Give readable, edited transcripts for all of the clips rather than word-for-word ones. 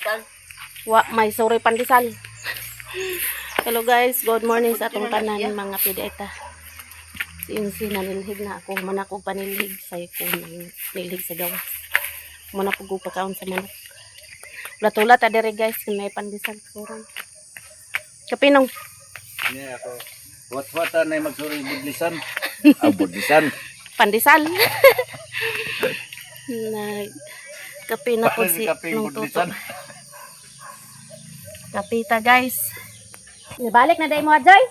May sorry pandesal. Hello guys, good morning sa atong tanan mga pideta. Sinsi nanilhig na ako, man ako panilhig sa ko nilhig sa gawas. Muna po pagkaon sa manok. Ulat-ulat adere guys, may pandesal kurang. Kapinong? Ini ako. Wat-watan na magsuri budlisan. Budlisan. Pandesal. Kape na po si nung tuto. Kapita guys. Balik na day mo Joy.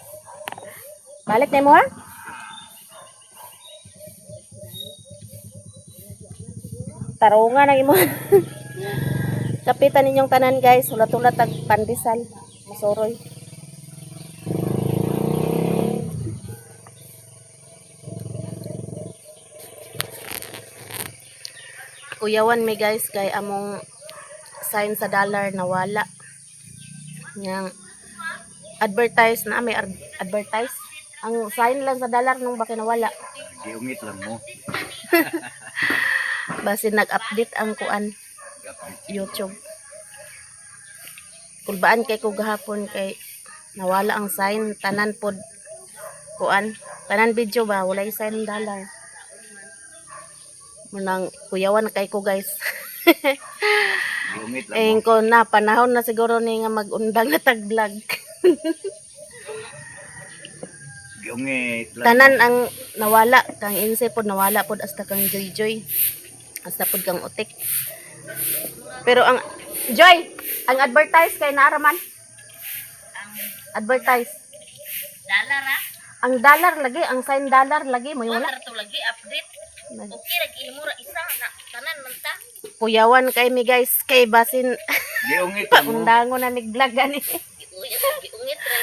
Balik na mo ha. Tarungan na imo. Kapitan ninyong tanan guys. Ulat-ulat tag pandesal. Masuroy. Kuyawan mi guys kay among sign sa dollar nawala. Yang advertise na may advertise. Ang sign lang sa dollar nung baka nawala. Giungit lang mo. Basin nag-update ang kuan YouTube. Kulbaan kay ko gahapon kay nawala ang sign tanan pod kuan. Tanan video ba walay sign dollar. Munang kuyawan kay ko guys. Giungit lang Eh mo. ko na panahon na siguro ni nga mag-undang na taglag. Giungit lang. Tanan ang nawala kang inse pod nawala pod hasta kang joy hasta pod kang utik. Pero ang Joy, ang advertise kay naaraman. Advertise. Dollar ha? Ang dollar lagi, ang sign dollar lagi may wala. Dollar to lagi update. Okay, nag-ilmura isa na tanan man ta. Puyawan kay mi guys kay basin Giungit lang mo. undangon na niglag gani. Giungit ra ni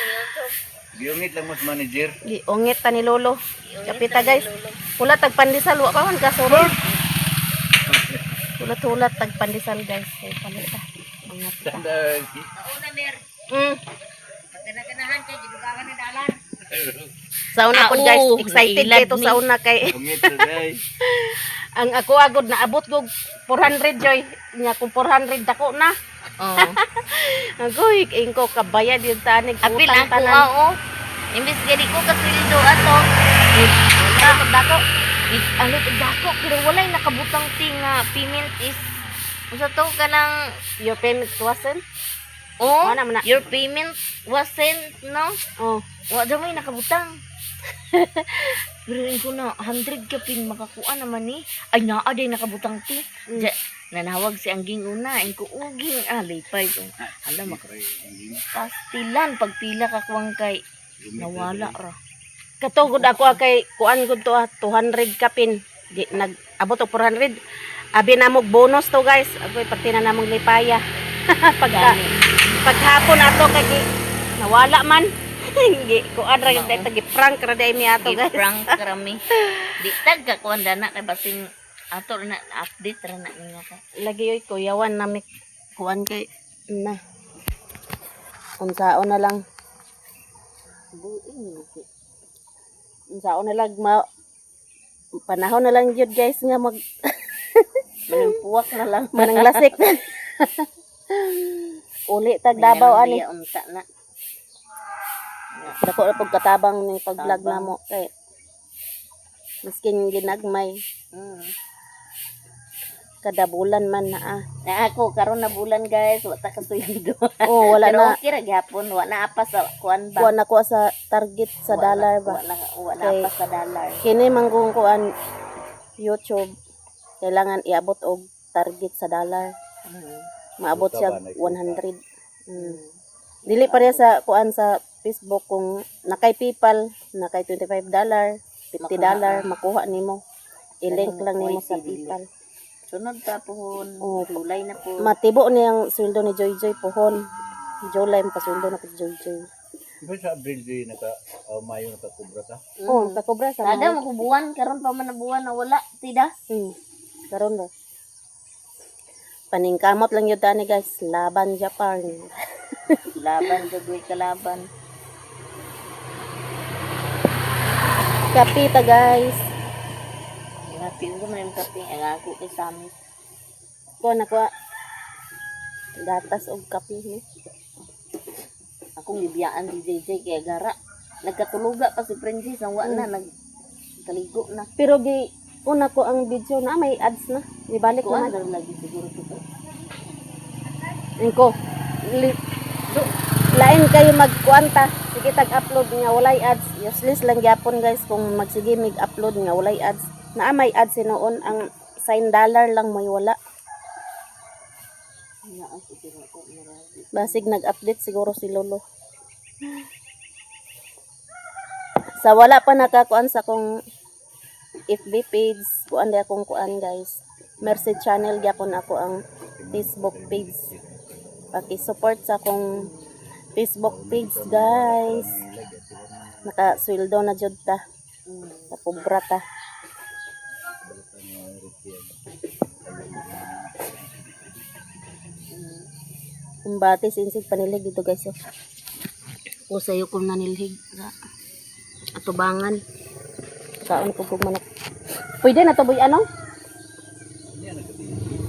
YouTube. Giungit lang mo sa manager. Giungit ta ni lolo. Kapita guys. Pula tag pandesal wa pa man ka sorry. Tulat-tulat tag pandesal guys. Kay palita. Mga pita. Tandaan. Nauna mer. Mm. Pagkanaganahan kay gidugangan ni dalan. Sauna pod guys, excited nailad kay to ni. sauna kay Giungit na guys. ang ako agod na abot ko 400 Joy. Nya kung 400 dako na. Oh. Agoy, ingko kabayad yung tanig Apil utang ako tanan. oo. Imbis gani ko kasildo ato. Wala pag dako. Alit dako pero walay nakabutang tinga payment is unsa to kanang Your payment wasn't? oh Wala man na. your payment wasn't no. Oh. Wa daw may nakabutang. Pero ko na 100 ka pin makakuha naman ni. Ay naa day nakabutang ti. Mm. Nanawag si Angging una, ko uging lipay ko. Alam pastilan pagpila ka kuwang kay nawala ra. Katugod ako kay kuan gud to 200 kapin. Di nag-abot og 400. Abi namog bonus to guys. Agoy pati na namong lipaya. Paghapon ato kay nawala man. Hindi kuan ra gyud tagi prank ra day mi ato guys. Prank karami. Di tag ka kuan dana kay basing ato na update ra na niya ka. Lagi yoy kuyawan na mi kuan kay na. Unsaon na lang. Unsaon na lang panahon na lang jud guys nga mag Manimpuwak na lang. manang lasik. Uli tag Davao ani. Unta na. Dako na pag katabang ning pag-vlog namo kay miskin ginagmay kada bulan man na Na ako karon na bulan guys, wa ta kasuyod. Oh, wala Pero na. okay ra gyapon, wa na apa sa kuan ba. Kuan ako sa target sa dollar ba. Wa na Okay. apa sa dollar. Kini manggong kuan YouTube kailangan iabot og target sa dollar. Maabot siya 100. Dili pa rin sa kuan sa Facebook kung nakay PayPal, nakay $25, $50 makuha nimo. I-link lang nimo sa PayPal. Sunod ta pohon. Oh, July na po. Matibo niyang sweldo ni Joy Joy pohon. July pa sweldo na po si Joy Joy. Iba sa Abril di Mayo nakakubra ta. Oh, takobra sa Kada mga. makubuan karon pa man na buwan na wala tida. Karon ba? Paningkamot lang yun tani guys. Laban Japan. Laban jud kalaban. Kapita guys. Happy ko man yung kape. Ang ako kay Sammy. Kuha na kuha. Gatas og kape ni. Akong gibiyaan di JJ kaya gara. Nagkatuluga pa si Princess ang na nagkaligo na. Pero una ko ang video na may ads na. Ibalik Kuan naman. lagi siguro ko. Ko. Lain kayo magkuanta. Sige tag-upload nga walay ads. Useless lang gyapon guys kung magsige mig-upload nga walay ads. Naa may ads noon ang $sign lang may wala. Basig nag-update siguro si Lolo. Sa wala pa nakakuan sa kong FB page, kuan di akong kuan guys. Mercy channel gyapon ako ang Facebook page. Paki-support sa akong Facebook page guys. Naka-sweldo na jud ta. Sa pobra ta. Kumbati sinsig panilig dito guys. O sayo kung nanilhig sa atubangan. Kaon ko kung manok. Pwede na to boy ano?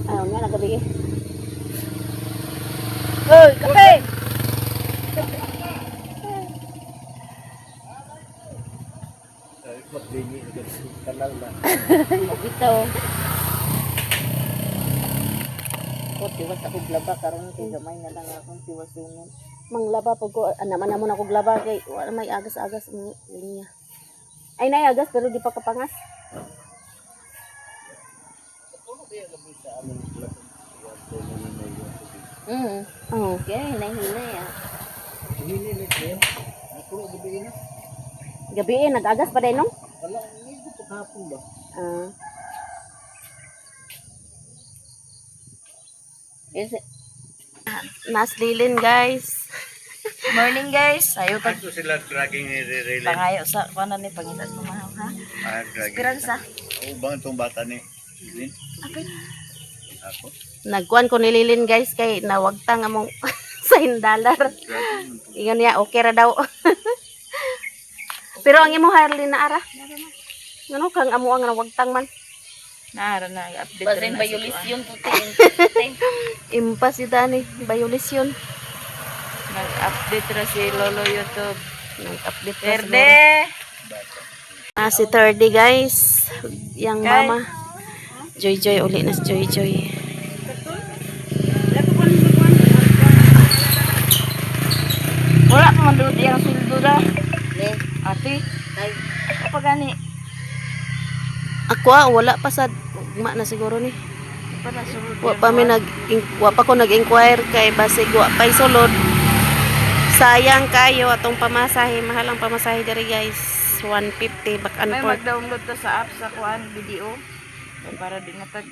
Ayaw nga nagabi. Hoy, kape! Magdini kanal na. Ito. Ko tiwas ako glaba karon kay gamay na lang akong tiwasunon. Manglaba pag ko, naman na muna ko glaba kay wala may agas-agas ang linya. Ay nay agas pero di pa kapangas. Oh. Kaya hinay-hinay ah. Hindi ni niya. Ako gabi na. Gabi nag-agas pa din no? Wala ni ko hapon ba. Ah. Naslilin guys. Morning guys. Ayo pag Ito sila dragging ni Raylan. pangayo sa kuan ni pangitas mo ha. Dragging. Esperanza. O bang itong bata ni Lin? Ako? Nagkuan ko nililin guys kay nawagta nga mong $1. Ingon niya okay ra daw. Pero ang imo Harley na ara. Ngano kang amo ang nawagtang man. Nara na i-update rin na violation puti. Impas ita ni violation. Nag-update ra si Lolo YouTube. Nag-update na Verde. siguro. Si Thirdy guys. Yang mama. Joy Joy uli na si Joy Joy. Wala pa man doon yung sweldo ra. Ate. Ay. Apa gani? Ako wala pa sad. Ugma na siguro ni. Para sulod. Wa pa ko nag-inquire kay basig wa pay sulod. Sayang kayo atong pamasahe, mahal ang pamasahe diri guys. 150 back and May forth. mag-download ta sa app sa kuan video. Para di nga tag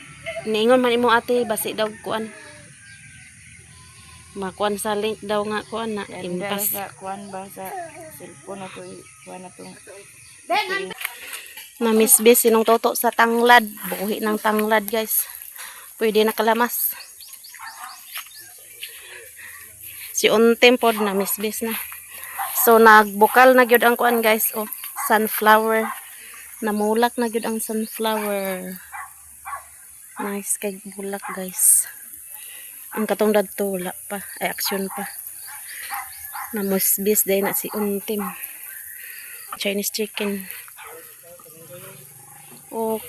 Niingon man imo ate basi daw kuan. Makuan sa link daw nga kuan na impas. sa kuan ba sa cellphone na to kuan na to. Na misbis sinong toto sa tanglad, buhi ng tanglad guys. Pwede na kalamas. Si untem pod na misbis na. So nagbukal na gyud ang kuan guys, oh, sunflower. Namulak na gyud ang sunflower. Nice kay bulak guys. Ang katong dadto wala pa, ay action pa. Namusbis day na si untem. Chinese chicken. Oh.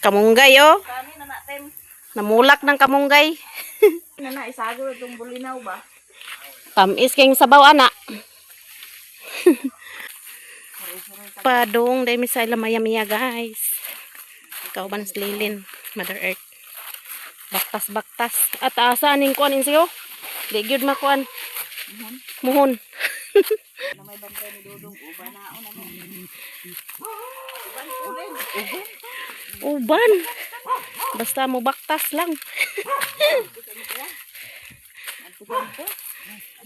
Kamunggay oh. Kani na natin. Namulak ng kamunggay. Na isago itong bulinaw ba? Tamis kayong sabaw ana. Padong dahil misay lamaya-maya guys. Ikaw ba naslilin? Mother Earth. Baktas-baktas. At asaan yung kuan siyo? Di gyud makuan. Muhon. Na may bantay ni Dodong uban na ako naman. Uban. Basta mo baktas lang.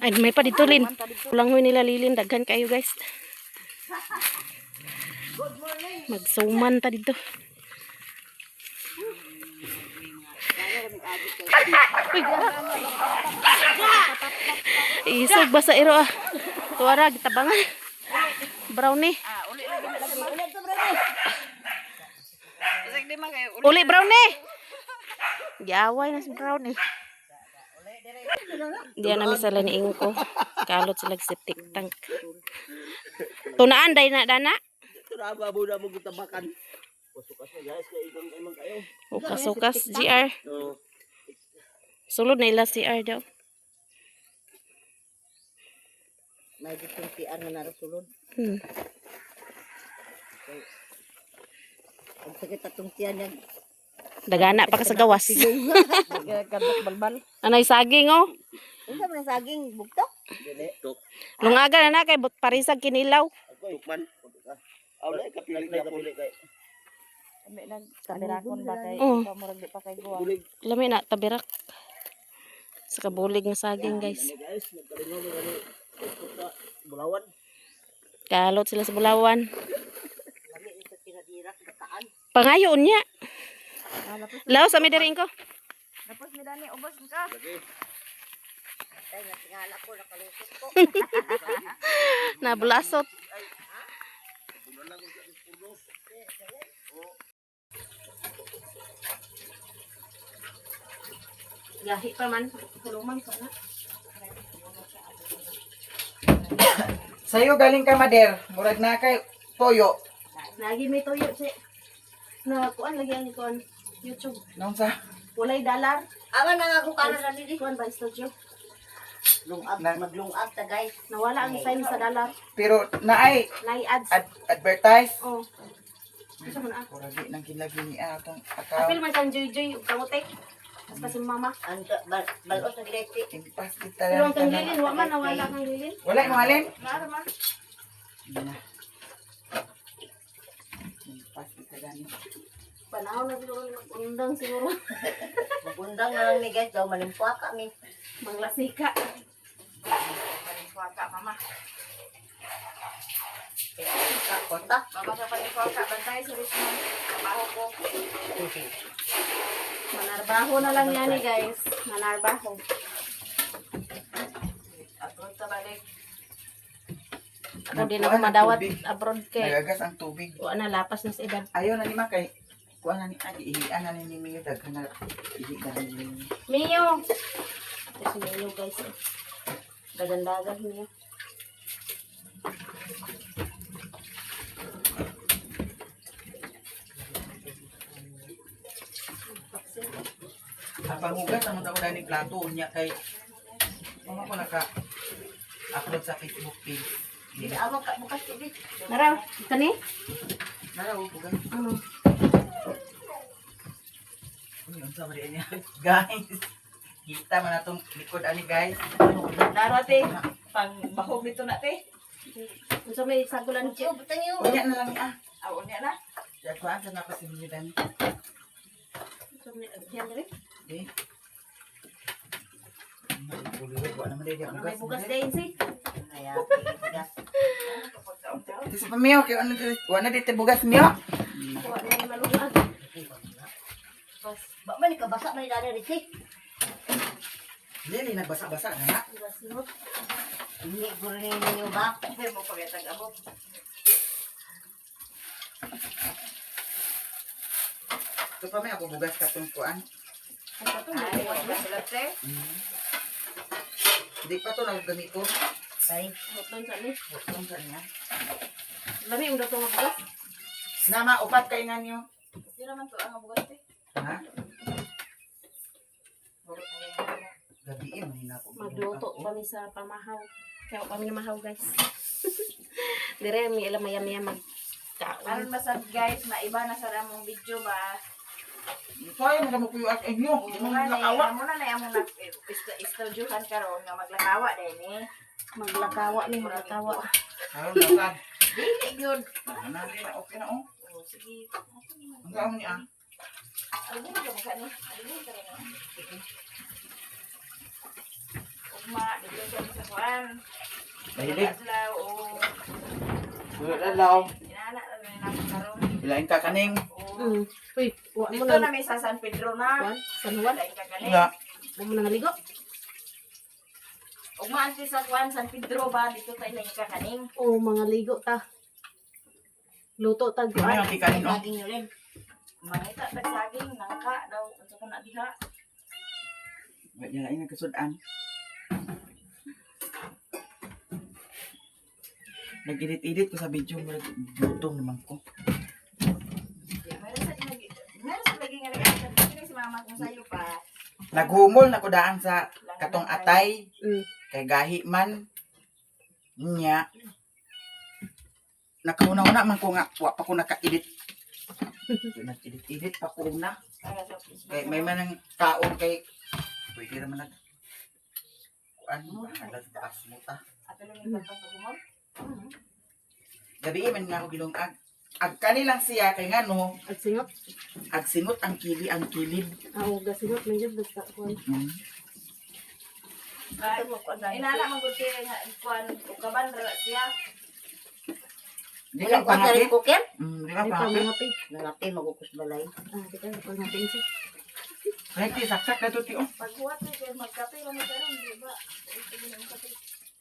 Ay, may pa dito lin. Kulang huy nila lilin. Daghan kayo guys. Magsuman ta dito. Isog ba sa iro ah. Tuwara, gitabangan. Brownie. Uli to brother. Isig di man kayo. Uli brownie. Giaway na si brownie. Diyan namin sa laniing ko. Kalot sila sa septic tank. Tunaan, day na, dana. Traba mo na mo gutabakan. Pasukas na guys, kay ikang emang kayo. Ukas-ukas, GR. So, Sulod na ila CR daw. May ditong PR nga narasulod. Ang sakit atong tiyan yan. Dagana pa ka sa gawas. Kabot balbal. Anay saging oh. Unsa man ang saging bugtok? dili. Tok. Lungaga na kay but parisag kinilaw. Tukman. Aw na kapilit na puli kay. Kami lang kabirakon ba kay Oo. pamurag di pa kay guwa. Bulig. Lami na tabirak. Sa kabulig ng saging guys. Ano guys, nagkalingaw mo gani. Bulawan. Kalot sila sa bulawan. Lami isa pinadirak bataan. Pangayon niya. Lapos Law sa midaring ko. lapos mi dani ubos ka. Lagi. Ay natingala ko nakalusot ko. Nabulasot. Gahi pa man. Huluman ka na. Sa'yo galing ka, Mader. Murag na kay toyo. Lagi may tuyo si. Na kuan lagi ang kuan YouTube. Nung sa Walay dalar. Aman na nga ko kana na dili. Kuan ba studio? Lungag maglungag ta guys. Nawala ang sign sa dalar. pero naay Nay ads. advertise. Oh. Isa man ah. Murag di nang kilagi ni atong Apil account. man kang joy-joy ug kamote. Basta si mama. Ando balos na direct. Impas kita Pero ang lang kang tanan. lilin, wa man nawala kang lilin. Wala mo halin. Nara man. Na. Impas kita gani. Panahon na siguro ni mag-undang siguro. Magundang na lang ni guys daw malimpuwa kami. Manglasika. Malimpuwa ka mama. Kota. Mama ka palimpuwa ka bantay sa Richmond. Trabaho ko. Manarbaho na lang yan eh guys. Manarbaho. Atong ta balik. Ako din ako madawat abroad kay. Nagagas ang tubig. Wa na lapas na sa edad. Ayaw na ni ma kay kuan na ni agi ihian na ni Mio daghan na ihi na ni. Mio. Ito si Mio guys. Eh. Dagan-dagan niya. Ang panghugas ang mga dani plato niya kay mga ko naka upload sa Facebook page. Hindi amo ka bukas tubig. Naraw, ito ni? Nara hugas. Ano? Yun sa mali niya. Guys. Kita man atong likod ani guys. Narate. Pang bahog nito na te. Kung sa may sagulan Chiyo butang yo. Unya na lang ah. Aw niya na. Ya kuan sa napa si Mio dani. sa may agyan rin. Eh. Wala naman din Ano may bugas din si? Kaya bugas. Ito sa Mio kay ano dito? Wala dito bugas Mio. Wa na yung malungag. Ba man ka basa man dali rin. Dili nagbasa-basa na. Bugas sinot. Hindi ko rin ninyo ba? Pero mo pagkatag abot. Ito pa may ako bugas katong kuan. Ay, wala sila te. Hindi pa to naggamito. Ay, Butlon sa ni. Bukong sa niya. Lami yung dato nga bugas. Nama upat kay nga niyo. Sira man to ang bugas eh. Ha? Gabi eh, mahina ko. Magluto kami sa pamahaw. Kaya kami mahaw guys. Dire mi alam maya-maya magkaon. aron masad guys, maiba na sa ramong video ba? Kaya mo mo kuyo at inyo. Di mo nakawa. Amo na amo na istudyohan karon nga maglakawa dai ni. Maglakawa ni maglakawa. Haron na sad. Dili gyud. Ano din na okay na oh. Oh, sige. Ang kaon ni ah. Ano ba ka mukha ni? Ano ba ka na? Ugma, dito sa kuan. Mahilig. Adlaw o Sulit adlaw. inana na karon. Ilain ka kaning. Mm. Uy, wa mo Dito na. na may sa San Pedro na. Juan, San Juan. Lain ka gani. Nga. Wa mo na naligo. Ugma anti sa kuan San Pedro ba dito tayo lain ka kaning. O mga ligo ta. Luto ta Ano guan. yung kikanin oh. Saging ulit. Mangita tag saging nangka daw unsa ko na diha. Wala niya lang nagkasudan. Nag-edit-edit ko sa video mo. Gutom naman ko. Meron sa lagi nga nag-action si mama kung sa'yo pa. Naghumol na ko daan sa katong atay. Mm. Kay gahi man. Niya. Nakauna-una man ko nga. Wa pa ko naka-edit. Nag-edit-edit pa ko una. Kay may manang taon kay pwede naman nag ano nagtaas mo ta. Gabi man nga ako gilungag. Ag kanilang siya kay ngano At singot. ag singot ang kilid. Ako gasingot man jud basta ko. Inala man gud kay nga kuan ukaban ra siya. Di ka pangapi? Kukin? Di ka Ay pa pangapi? mga pig. Nangati magukus balay. Di ka pa nga pinsi. Kaya ti saksak na to ti oh. Paghuwat ni kay magkape mo karon di ba?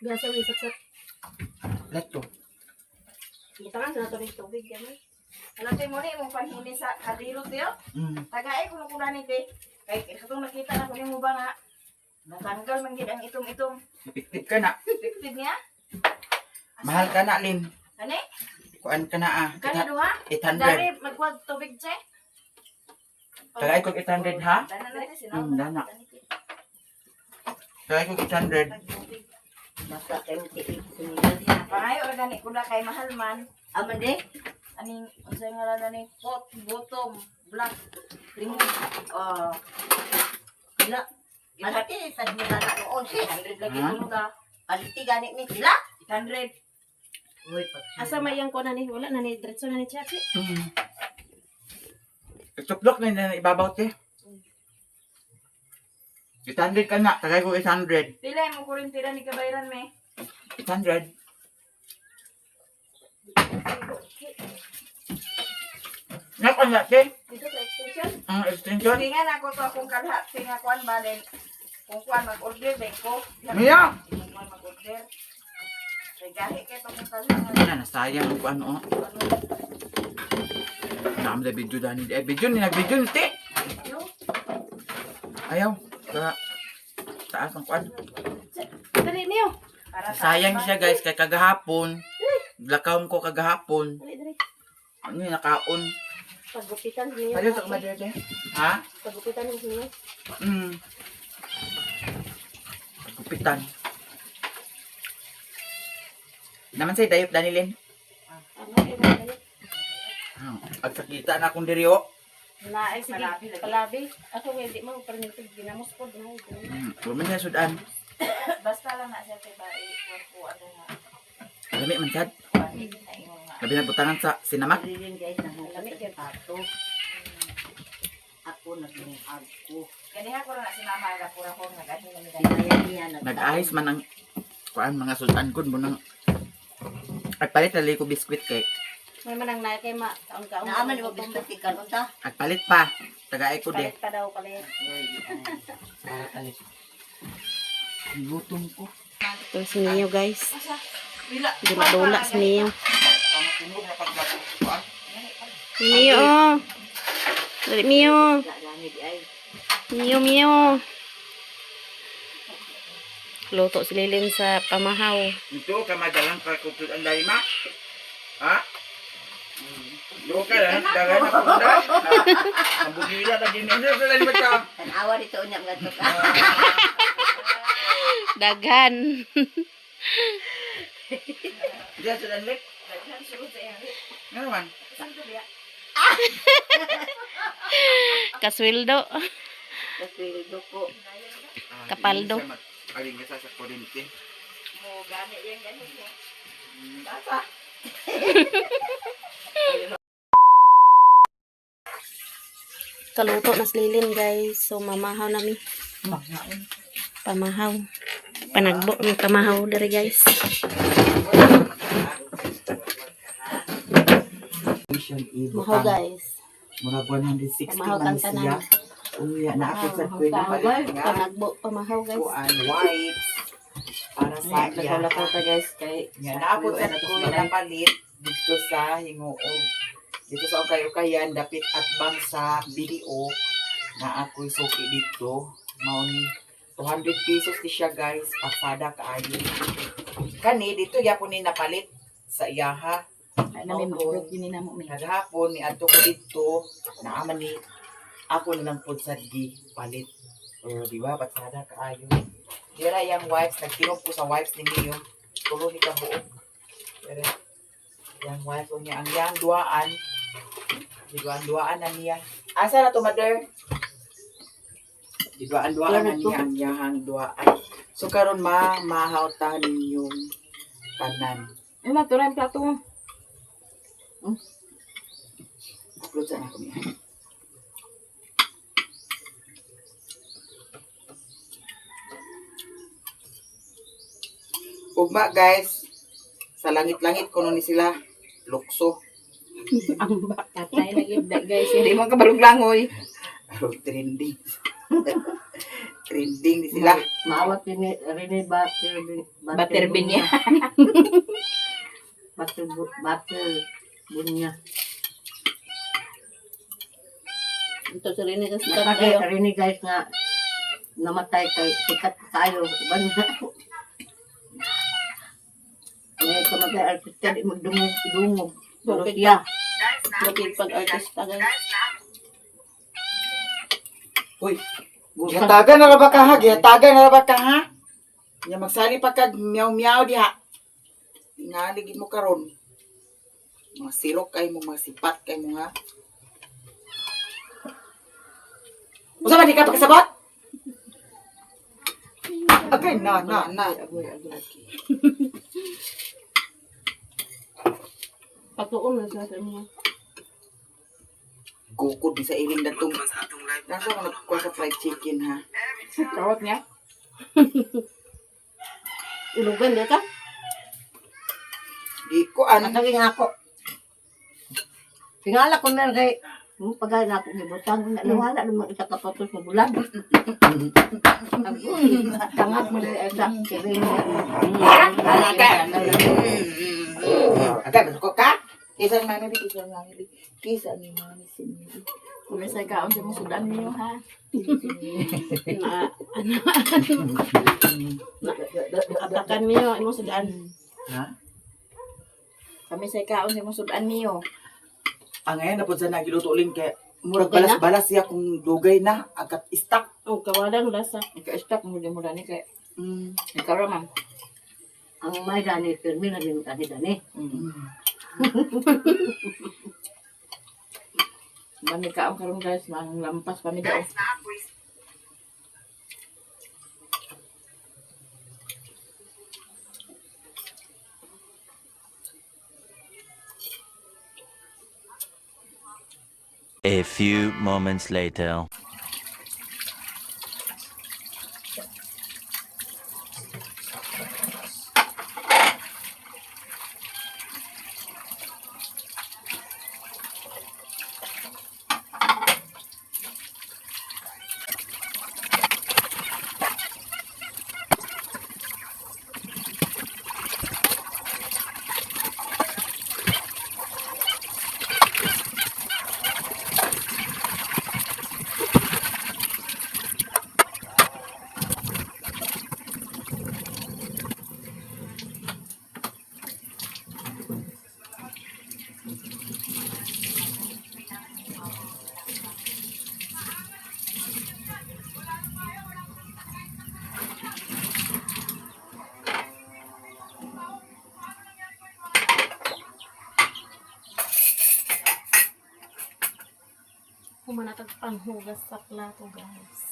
Gasa may saksak. Leto. Butangan sa nato ng tubig yan. Alapin mo ni imong panhini sa kadiro tiyo. Tagay ko na ni kay katong nakita na ko nimo ba nga natanggal man gid ang itom-itom. Epektif ka na. Effective niya? Mahal ka na Lin. Kani? Kuan ka na ah. Kani duha? 800. Dari magkuwag tubig che. Tagay ko 800 ha? Dana natin sinaw. Dana. Tagay ko 800. Basta kayo tiik sinilan niya. Pangayo ra gani kuda kay mahal man. Aman de? Aning unsay ngalan ni pot, bottom, black, limon. Sila. Malaki sa nila na noon. 100 lagi Ha? kuno ta. Paliti ganit ni sila. 100. Uy, pag Asa may yang ko na ni wala na ni diretso na ni Chachi. Tuklok na ibabaw ti. 800 ka na. Tagay ko 800. Pila mo kurintira ni kabayran me? 800. Nako na ti. Dito sa extension. Ang extension. Tingan ako to akong kalha, tinga kuan ba din. Kung kuan mag-order ba ko? Mia! Kung kuan mag-order. Kay gahi kay to kung kalha nga. Wala na sayang ko ano. Dami na video dani. Video ni nag-video ni ti. Ayaw. Sa taas ang kuan. Dali niyo. Para Sayang siya guys kay kagahapon. Lakaw ko kagahapon. Dali dali. Ano yung nakaon? Pagupitan niyo. Pwede sa kumadete? Ha? Pagupitan niyo. Gupitan. Naman sa'yo, dayop Danilin. Ano eh At sakita na akong diri o. na ay sige Palabi lagi. palabi. Ako hindi mo permitted ginamos ko mo. Bumin na sudan. basta lang na siya kay bae ko ano nga. Lami man sad. Kuan na imong nga. Labi na butangan sa sinamak. rin guys nangulat sa pato. Ako naglungag ko. Kaniha ko na sinama ra pura ko nagahi na mi Pinayan niya Nag-ahis man ang kuan mga sultan ko mo nang agpalit na ko biskwit kay May manang na kay ma kaon-kaon. Naaman mo biskuit ka unta. agpalit pa. Tagaay ko de. Palit pa daw palit. Gutom ko. Ito si Mio guys. Bila. Dula-dula si Mio. Tama tunog na pagkuan. Mio. Oh. Dali Mio. Lamig ay. Mio. Luto si Lilin sa pamahaw. Ito ka madalang kalkutot ang lima. Ha? Yo ka lang, dagan na punda. Ang bugila ta din ano sa lima ka. Tanawa dito unya mga to ka. Daghan. Diyan sa lanlit. Daghan siguro sa iya. Ano man? Saan to biya? Kasweldo. Kasweldo ko. Kapaldo. Aling ka sa kurente. Mo gani yang gani mo. Basta. Kaluto na si Lilin guys. So mamahaw nami. Pamahaw. Panagbo ng pamahaw dari guys. Mission Evo. Mahaw guys. Mura 160 Pamahaw man kang tanan. siya. Uya na ako sa Pamahaw kwena guys. pala nga. Panagbo pamahaw guys. Kuan wipes. Para sa iya. guys kay Nga naabot sa kwena palit dito sa Hingoog. Dito sa Ukay-Ukayan dapit at bang sa video na ako'y suki dito. Mao ni 200 pesos di siya guys. Pasada kaayo. Kani, dito yapon ni napalit sa iyaha. Ay na may magbot yun na mo may. Naghapon ni adto ko dito, naaman ni ako na lang pod sa di palit. O di ba pasada kaayo. Dira yang wipes nagtinog ko sa wipes ni Mio. Tulo ni kabuok. Dira yang wipes niya ang yang duaan. Di duaan na niya. Asa na to mother? Di duaan na niya ang yang duaan. So karon mahawtahan ninyong tanan. Ay na turay plato mo. Upload sana ko niya. Ugma guys, sa langit-langit ko ni sila lukso. Ang bakatay lagi guys. Hindi mo kabaluglangoy. Arog trending. Trending di sila. Maawat ini rini Butter bean niya. Butter bunya. Ito sa rin kasi Napagay rini guys nga namatay kay sikat kayo ban. Ay kamagay artista di magdungog. Bakit? Ya. Bakit pag-artista guys? Uy, gihatagan na ra ba ka ha? Gihatagan na ra ba ka ha? Nya magsali pa kag meow-meow diha. Tingaligid mo karon. Mga sirok kay mo, mga sipat kay mo ha. Usa ba di ka pakasabot? Okay, na. Agoy. Patuon na sa inyo. Gukod di sa iling datong. Nasa ko nagkuha sa fried chicken ha. Kawat niya. Ilugan di ka? Di ko an. Atagi nga ako. Tingala ko na kay pagay na ako gibutan na wala naman isa ka patos na bulan. Tangat mo na sa kiring. Agad ko ka? Isang mami. Kisa ni mami sinili. Kumisay ka ang mo sudan niyo ha. Atakan niyo, imong sudaan. Ha? Kumisay ka ang mo sudan niyo. Ang ngayon napod sa nagiluto uling kay murag Okay na? balas-balas siya kung dugay na agad istak. Oh, kawadang lasa. Ika-stop mo din mo dani kay Mm. ikaw raman. Ang may dani pirmi na din kani dani. Mami ka ang karon guys, mang lampas kami daw. A few moments later. Humanatag panghugas sa plato guys.